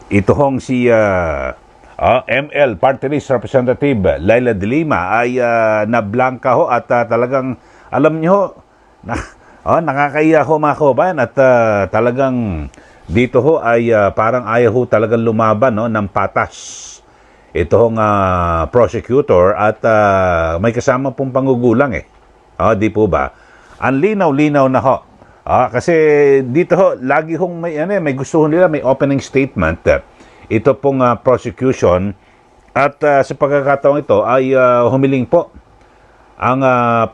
ito hong si ML Party List Representative Laila de Lima ay nablangka ho at talagang alam niyo na, nakakaiya ho mga kababayan at talagang dito ho ay parang ayaw ho talagang lumaban ng patas. Ito hong prosecutor at may kasama pong pangugulang di po ba? Ang linaw-linaw na ho. Kasi dito ho, lagi hong may gusto nila, may opening statement. Ito pong prosecution at sa pagkakataong ito ay humiling po ang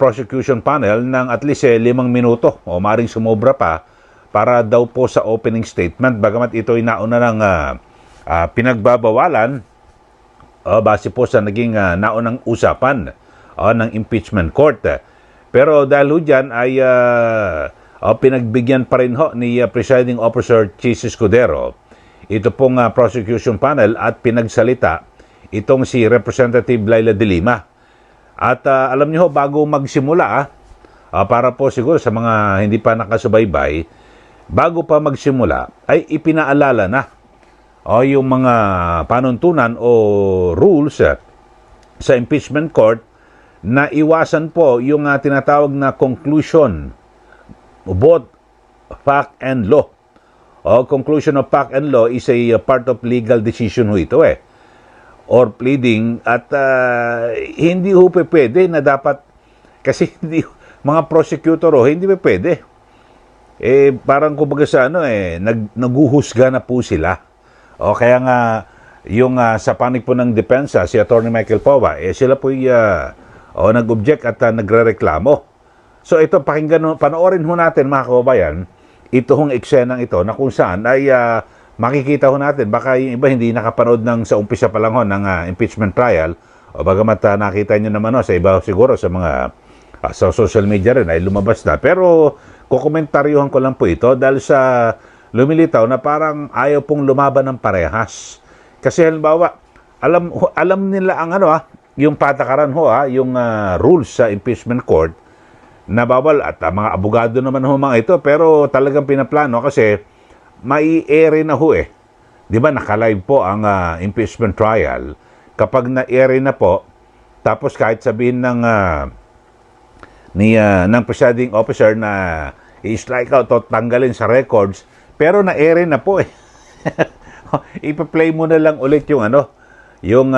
prosecution panel ng at least 5 minuto o maring sumobra pa para daw po sa opening statement. Bagamat ito ay nauna ng pinagbabawalan base po sa naging naunang usapan ng impeachment court. Pero dahil ho dyan ay pinagbigyan pa rin ho ni Presiding Officer Chis Escudero ito pong prosecution panel at pinagsalita itong si Representative Laila de Lima. At alam niyo ho, bago magsimula, para po siguro sa mga hindi pa nakasubaybay, bago pa magsimula ay ipinaalala na yung mga panuntunan o rules sa impeachment court na iwasan po yung tinatawag na conclusion both fact and law. Conclusion of fact and law is a part of legal decision ho ito or pleading at hindi ho pwede na dapat kasi hindi mga prosecutor hindi pwede. Parang kumbaga sa naguhusga na po sila. Kaya nga yung sa panig po ng depensa si Attorney Michael Pawa sila po nag-object at nagrereklamo. So ito, pakinggan, panoorin ho natin mga kababayan, ito hong eksenang ito na kung saan ay makikita ho natin, baka yung iba hindi nakapanood sa umpisa pa lang ho ng impeachment trial, o bagamat nakita nyo naman sa iba siguro sa mga sa social media rin ay lumabas na. Pero kukomentaryuhan ko lang po ito dahil sa lumilitaw na parang ayaw pong lumaban ng parehas. Kasi halimbawa, alam nila ang yung patakaran ho yung rules sa impeachment court na bawal at mga abogado naman ho mga ito pero talagang pinaplano kasi mai-air na ho di ba naka-live po ang impeachment trial kapag na-air na po tapos kahit sabihin ng presiding officer na i-strike out o tanggalin sa records pero na-air na po ipa-play mo na lang ulit yung yung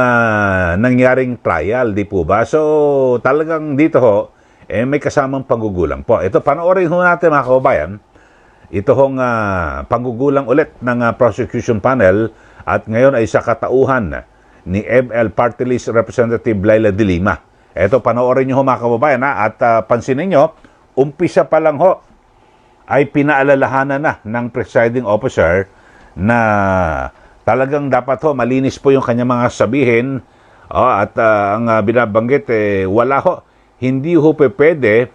nangyaring trial, di po ba? So, talagang dito ho, may kasamang panggugulang po. Ito, panoorin ho natin mga kababayan, ito hong panggugulang ulit ng prosecution panel at ngayon ay sa katauhan ni ML Party List Representative Laila de Lima. Ito, panoorin nyo ho mga kababayan at pansinin nyo, umpisa pa lang ho, ay pinaalalahanan na ng presiding officer na talagang dapat ho, malinis po yung kanyang mga sabihin at ang binabanggit, wala ho. Hindi ho pwede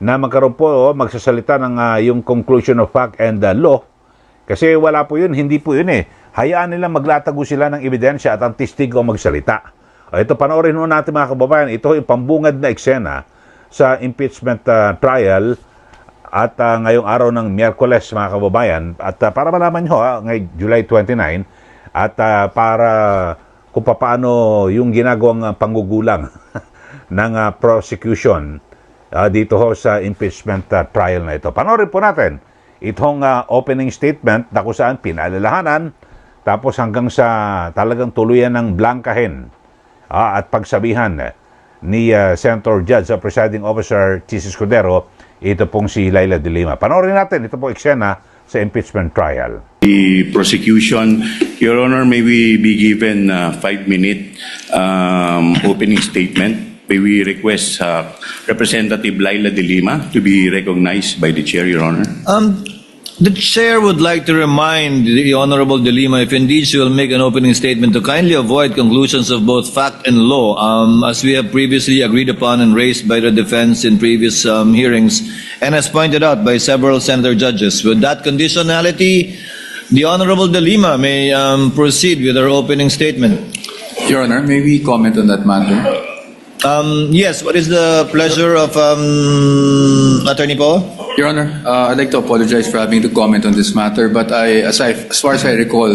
na magkaroon po, magsasalita ng yung conclusion of fact and law. Kasi wala po yun, hindi po yun Hayaan nila maglatago sila ng ebidensya at ang testigo magsalita. Ito, panoorin ho natin mga kababayan, ito yung pambungad na eksena sa impeachment trial at ngayong araw ng Miyerkules mga kababayan. At para malaman nyo ngayong July 29, at para kung paano yung ginagawang panggugulang ng prosecution dito ho sa impeachment trial na ito. Panoorin po natin itong opening statement na kung saan pinaalalahanan tapos hanggang sa talagang tuluyan ng blangkahin at pagsabihan ni Senator Judge Presiding Officer Chis Escudero, ito pong si Laila de Lima. Panoorin natin ito pong eksena sa impeachment trial. The prosecution, Your Honor, may we be given a 5-minute opening statement. May we request Representative Laila de Lima to be recognized by the Chair, Your Honor. The Chair would like to remind the Honorable de Lima, if indeed she will make an opening statement, to kindly avoid conclusions of both fact and law, as we have previously agreed upon and raised by the defense in previous hearings, and as pointed out by several senator judges. With that conditionality, the Honorable de Lima may proceed with her opening statement. Your Honor, may we comment on that matter? Yes, what is the pleasure of Attorney Poe? Your Honor, I'd like to apologize for having to comment on this matter, but as far as I recall,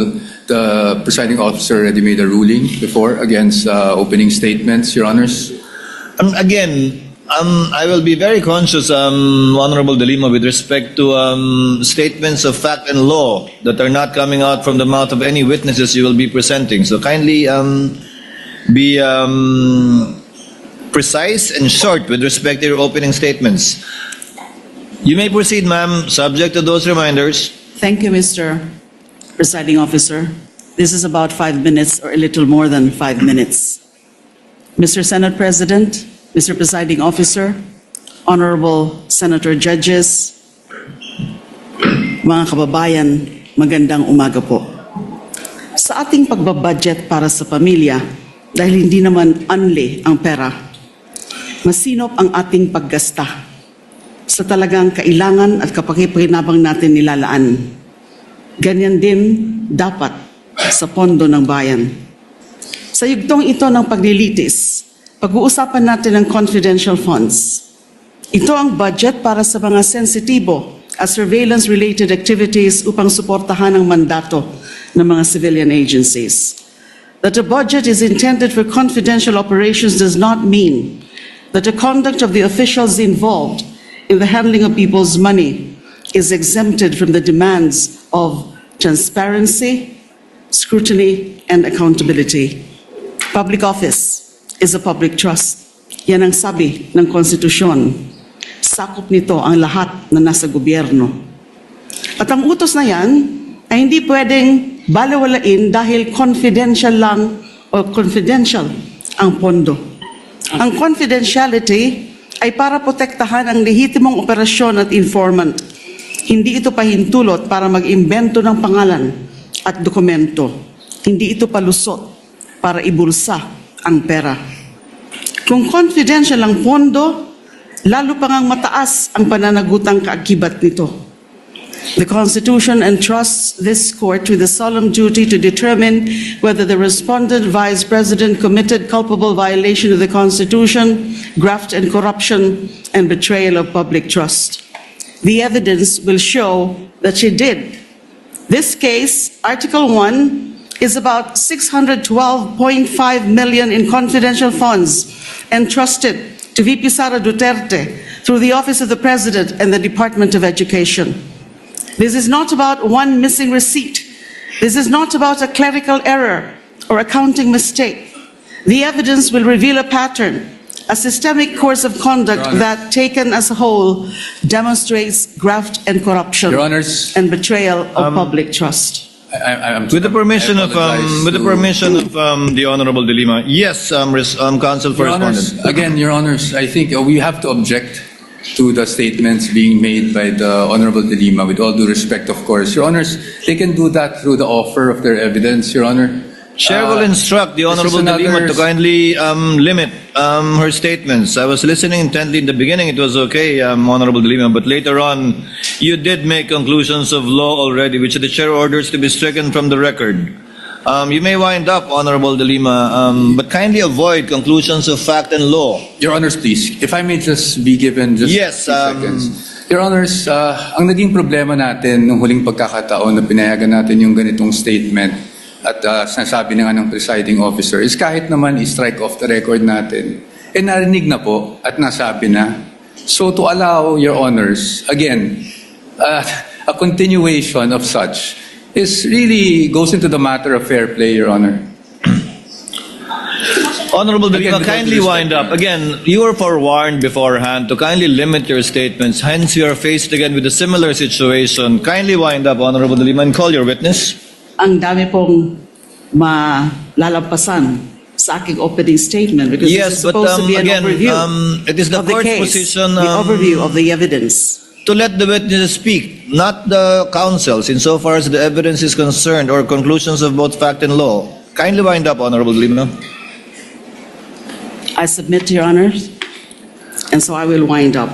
the presiding officer already made a ruling before against opening statements, Your Honors. Again, I will be very conscious, Honorable De Lima, with respect to statements of fact and law that are not coming out from the mouth of any witnesses you will be presenting. So kindly be precise and short with respect to your opening statements. You may proceed, ma'am, subject to those reminders. Thank you, Mr. Presiding Officer. This is about 5 minutes or a little more than 5 minutes. Mr. Senate President, Mr. Presiding Officer, Honorable Senator Judges, mga kababayan, magandang umaga po. Sa ating pagbabudget para sa pamilya, dahil hindi naman unli ang pera, masinop ang ating paggasta sa talagang kailangan at kapakipakinabang natin nilalaan. Ganyan din dapat sa pondo ng bayan. Sa yugtong ito ng paglilitis, pag-uusapan natin ang confidential funds. Ito ang budget para sa mga sensitibo at surveillance-related activities upang suportahan ang mandato ng mga civilian agencies. That a budget is intended for confidential operations does not mean that the conduct of the officials involved in the handling of people's money is exempted from the demands of transparency, scrutiny, and accountability. Public office is a public trust. Yan ang sabi ng konstitusyon. Sakop nito ang lahat na nasa gobyerno. At ang utos na yan ay hindi pwedeng balewalain dahil confidential lang o confidential ang pondo. Ang confidentiality ay para protektahan ang lehitimong operasyon at informant. Hindi ito pahintulot para mag-imbento ng pangalan at dokumento. Hindi ito palusot para ibulsa ang pera. Kung confidential ang pondo, lalo pa ngang mataas ang pananagutang kaakibat nito. The Constitution entrusts this court with the solemn duty to determine whether the respondent Vice President committed culpable violation of the Constitution, graft and corruption, and betrayal of public trust. The evidence will show that she did. This case, Article 1, is about 612.5 million in confidential funds entrusted to VP Sara Duterte through the Office of the President and the Department of Education. This is not about one missing receipt. This is not about a clerical error or accounting mistake. The evidence will reveal a pattern, a systemic course of conduct Your Honor. that, taken as a whole, demonstrates graft and corruption Your Honors. and betrayal of public trust. With the permission of the Honorable De Lima, yes, Counsel for Your Honors, Respondent. again, Your Honors, I think we have to object to the statements being made by the Honorable De Lima, with all due respect, of course. Your Honors, they can do that through the offer of their evidence, Your Honor. Chair will instruct the this is Honorable De Lima another- to kindly limit her statements. I was listening intently in the beginning. It was okay, Honorable De Lima, but later on, you did make conclusions of law already, which the chair orders to be stricken from the record. You may wind up, Honorable De Lima, but kindly avoid conclusions of fact and law. Your Honors, please, if I may just be given just Yes, a few seconds. Your Honors, ang naging problema natin nung huling pagkakataon na pinayagan natin yung ganitong statement at sinasabi na nga ng presiding officer is kahit naman i-strike off the record natin, narinig na po at nasabi na. So to allow, Your Honors, again, a continuation of such is really goes into the matter of fair play, Your Honor. Honorable De Lima, Again, with all kindly due wind respect, up. Again, you were forewarned beforehand to kindly limit your statements. Hence, you are faced again with a similar situation. Kindly wind up, Honorable De Lima, and call your witness. Ang dami pong malalampasan sa aking opening statement because Yes, this is but, supposed to be an again, overview it is the of the court's case, position, the overview of the evidence. To let the witnesses speak, not the counsels, insofar as the evidence is concerned or conclusions of both fact and law. Kindly wind up, Honorable De Lima. I submit to your honors, and so I will wind up.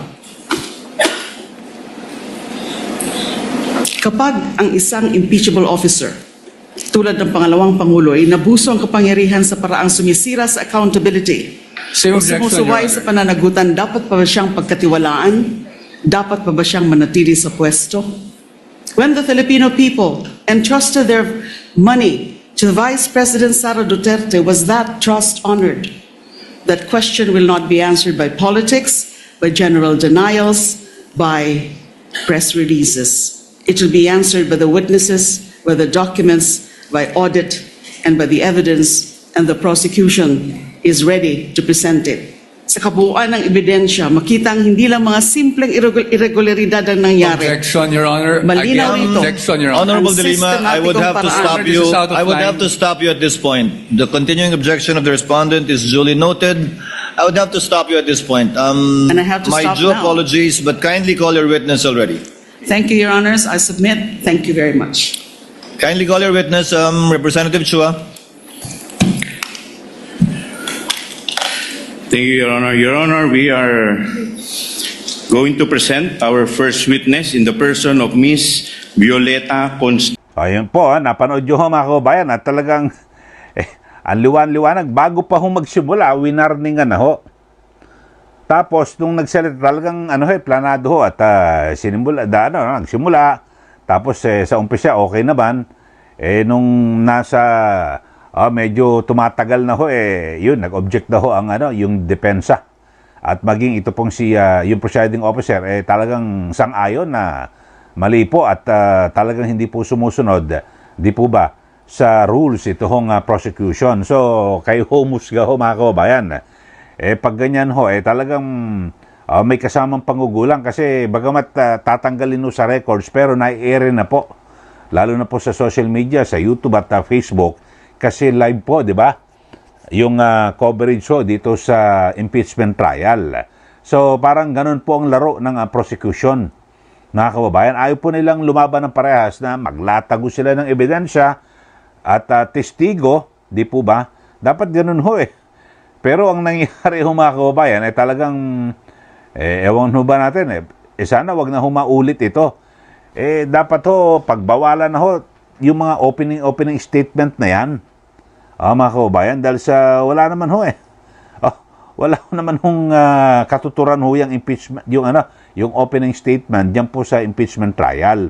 Kapag ang isang impeachable officer, tulad ng pangalawang Pangulo, ay nabuso ang kapangyarihan sa paraang sumisira sa accountability Same o objection, sumusuway Your sa Honor. pananagutan, dapat pa ba siyang pagkatiwalaan? Dapat pa ba siyang manatili sa pwesto? When the Filipino people entrusted their money to Vice President Sara Duterte, was that trust honored? That question will not be answered by politics, by general denials, by press releases. It will be answered by the witnesses, by the documents, by audit, and by the evidence, and the prosecution is ready to present it. Sa kabuuan ng ebidensya, makitang hindi lang mga simpleng irregularidad ang nangyari. Objection, Your Honor. Malinaw Again, ito. objection, Your Honor. Honorable Ang De Lima, I would have to sistematikong stop paraan. you. This is out of I would line. have to stop you at this point. The continuing objection of the respondent is duly noted. I would have to stop you at this point. And I have to my stop due now. apologies, but kindly call your witness already. Thank you, Your Honors. I submit. Thank you very much. Kindly call your witness, Representative Chua. Thank you, Your Honor. Your Honor, we are going to present our first witness in the person of Miss Violeta Constantino. Ayun po, napanood nyo ho mga kababayan at talagang ang liwan-liwanag bago pa ho magsimula, winarningan na ho. Tapos nung nagsalita talagang planado ho at nagsimula. Tapos sa umpisa okay naman. Nung nasa medyo tumatagal na ho yun nag-object na ho ang yung depensa. At maging ito pong yung presiding officer talagang sang-ayon na mali po at talagang hindi po sumusunod, di po ba, sa rules ito hong prosecution. So, kayo humusga ho mga kababayan. Pag ganyan ho, talagang may kasamang pangugulang kasi bagamat tatanggalin ho sa records pero nai-air na po. Lalo na po sa social media, sa YouTube at Facebook kasi live po, di ba? Yung coverage ho dito sa impeachment trial. So, parang ganun po ang laro ng prosecution. Mga kababayan, ayaw po nilang lumaban ng parehas na maglatago sila ng ebidensya at testigo, di po ba? Dapat ganun ho Pero ang nangyari ho mga kababayan ay talagang, ewan ho ba natin sana wag na humaulit ito. Dapat ho, pagbawalan na ho yung mga opening statement na yan. Mga kababayan, dahil sa wala naman ho wala naman hong katuturan ho yung impeachment, yung opening statement diyan po sa impeachment trial.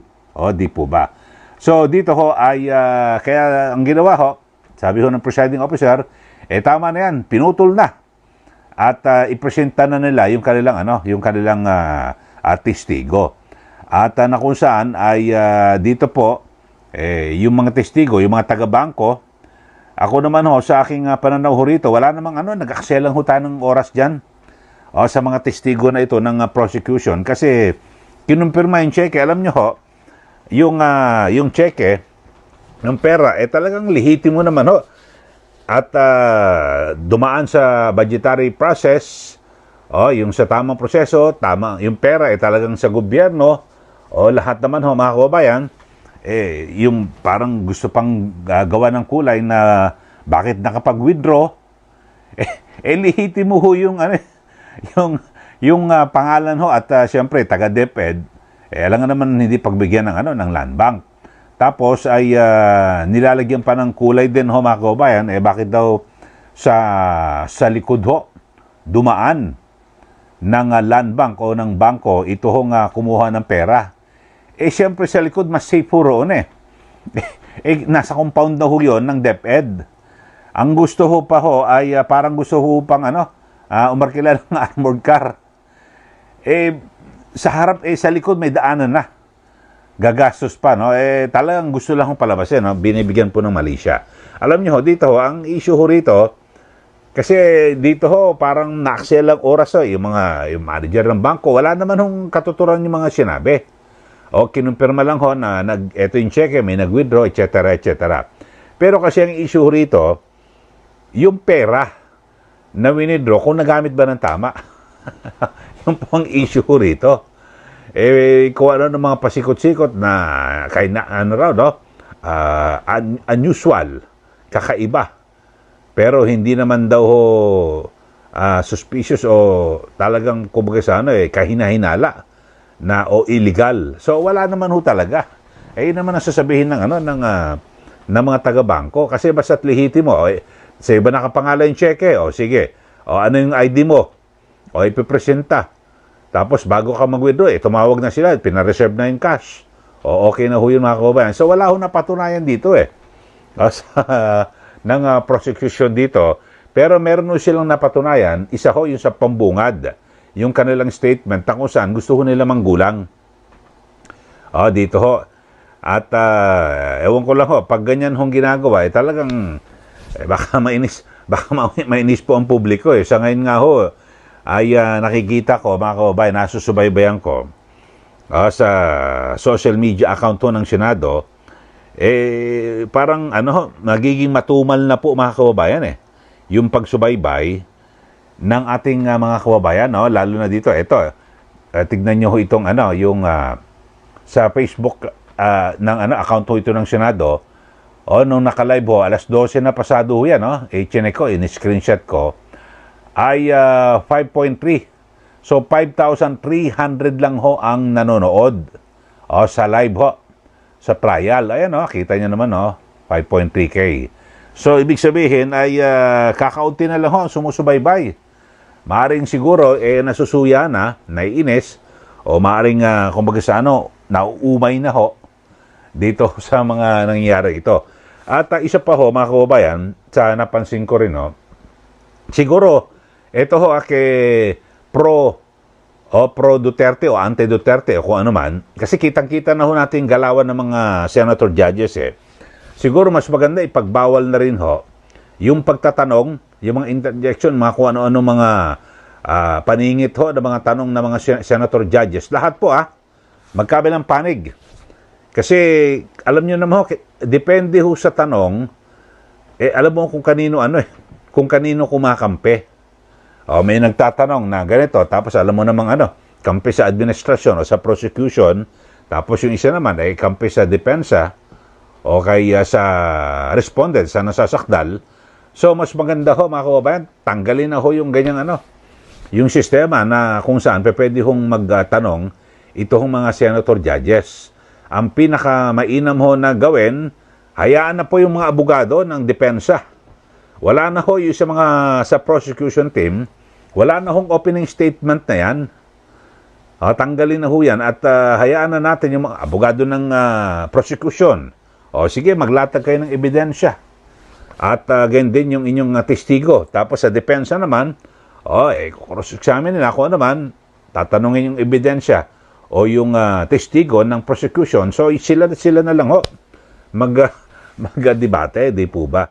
Di po ba? So dito ho ay kaya ang ginawa ho, sabi ho ng presiding officer, tama na yan, pinutol na. At ipresenta na nila yung kanilang testigo. At na kung saan ay dito po yung mga testigo, yung mga taga-bangko. Ako naman ho, sa aking pananaw ho rito, wala namang nag-akselang ho tayo ng oras dyan sa mga testigo na ito ng prosecution. Kasi kinumpirma yung cheque, alam nyo ho, yung cheque ng pera, talagang lihitimo naman ho. At dumaan sa budgetary process, yung sa tamang proseso, yung pera talagang sa gobyerno, lahat naman ho mga kababayan, yung parang gusto pang gawa ng kulay na bakit nakapag-withdraw, lihitimo ho yung pangalan ho at siyempre taga DepEd, alam nga naman hindi pagbigyan ng land bank. Tapos ay nilalagyan pa ng kulay din ho mga kababayan, bakit daw sa likod ho dumaan ng land bank o ng bangko ito ho kumuha ng pera. Siyempre sa likod mas safe ho roon nasa compound na ho yun ng DepEd. Ang gusto ho pa ho ay parang gusto ho pang umarkila ng armored car. Sa harap sa likod may daanan na. Gagastos pa, no? Talagang gusto lang ho palabasin, no? Binibigyan po ng mali siya. Alam niyo ho, dito ho, ang issue ho rito, kasi dito ho, parang na-accel ang oras ho, yung manager ng bangko, wala naman hong katuturan yung mga sinabi. Kinumpirma lang ho na eto yung cheque, may nag-withdraw, etc., etc. Pero kasi ang issue rito, yung pera na winidraw, kung nagamit ba ng tama. Yung po ang issue rito. Kung ano ng mga pasikot-sikot na unusual, kakaiba. Pero hindi naman daw ho suspicious o talagang kumbaga sa kahina-hinala na illegal. So wala naman ho talaga. Yun naman ang sasabihin ng mga taga-bangko kasi basta't lihitimo. Sa iba nakapangalan yung cheque, sige. Ano yung ID mo? Ipipresenta. Tapos bago ka mag-withdraw, tumawag na sila, pinareserve na yung cash. O okay na ho yun mga kababayan. So wala ho napatunayan dito ng prosecution dito. Pero meron ho silang napatunayan, isa ho yung sa pambungad. Yung kanilang statement kung saan gusto ho nila manggulang. Dito ho. At ewan ko lang ho, pag ganyan hong ginagawa, talagang baka mainis po ang publiko. Sa ngayon nga ho, ay nakikita ko, mga kababayan, nasusubaybayan ko sa social media account ho ng Senado, parang nagiging matumal na po mga kababayan yung pagsubaybay ng ating mga kababayan, lalo na dito. Ito, tignan nyo ho itong yung sa Facebook ng account ho ito ng Senado. Nung naka-live ho, alas 12 na pasado ho yan, chinek ko, in-screenshot ko, ay 5.3. So, 5,300 lang ho ang nanonood sa live ho, sa trial. Ayan kita nyo naman 5.3K. So, ibig sabihin ay kakaunti na lang ho ang sumusubaybay. Maaring siguro, nasusuya na, naiinis, o maaring, kumbaga sa nauumay na ho dito sa mga nangyayari ito. At isa pa ho, mga kababayan, sa napansin ko rin, siguro, ito ho, pro Duterte o anti-Duterte o kung ano man, kasi kitang-kita na ho natin galawan ng mga senator judges Siguro mas maganda ipagbawal na rin ho yung pagtatanong, yung mga interjection, mga kung ano-ano mga paningit ho ng mga tanong ng mga senator judges. Lahat po magkabilang panig. Kasi alam nyo naman ho, depende ho sa tanong, alam mo kung kanino kung kanino kumakampi. May nagtatanong na ganito, tapos alam mo namang kampi sa administrasyon o sa prosecution, tapos yung isa naman ay kampi sa depensa o kaya sa respondent, sa nasasakdal. So mas maganda ho mga kababayan, tanggalin na ho yung ganyang yung sistema na kung saan pwede hong magtanong ito hong mga senator judges. Ang pinakamainam ho na gawin, hayaan na po yung mga abogado ng depensa. Wala na ho yung sa prosecution team, wala na hong opening statement na yan. Tanggalin na ho yan at hayaan na natin yung mga abogado ng prosecution. Sige, maglatag kayo ng ebidensya. At ganyan din yung inyong testigo. Tapos sa depensa naman, cross-examine nila kung naman, tatanungin yung ebidensya o yung testigo ng prosecution. So sila na lang ho mag-debate, di po ba?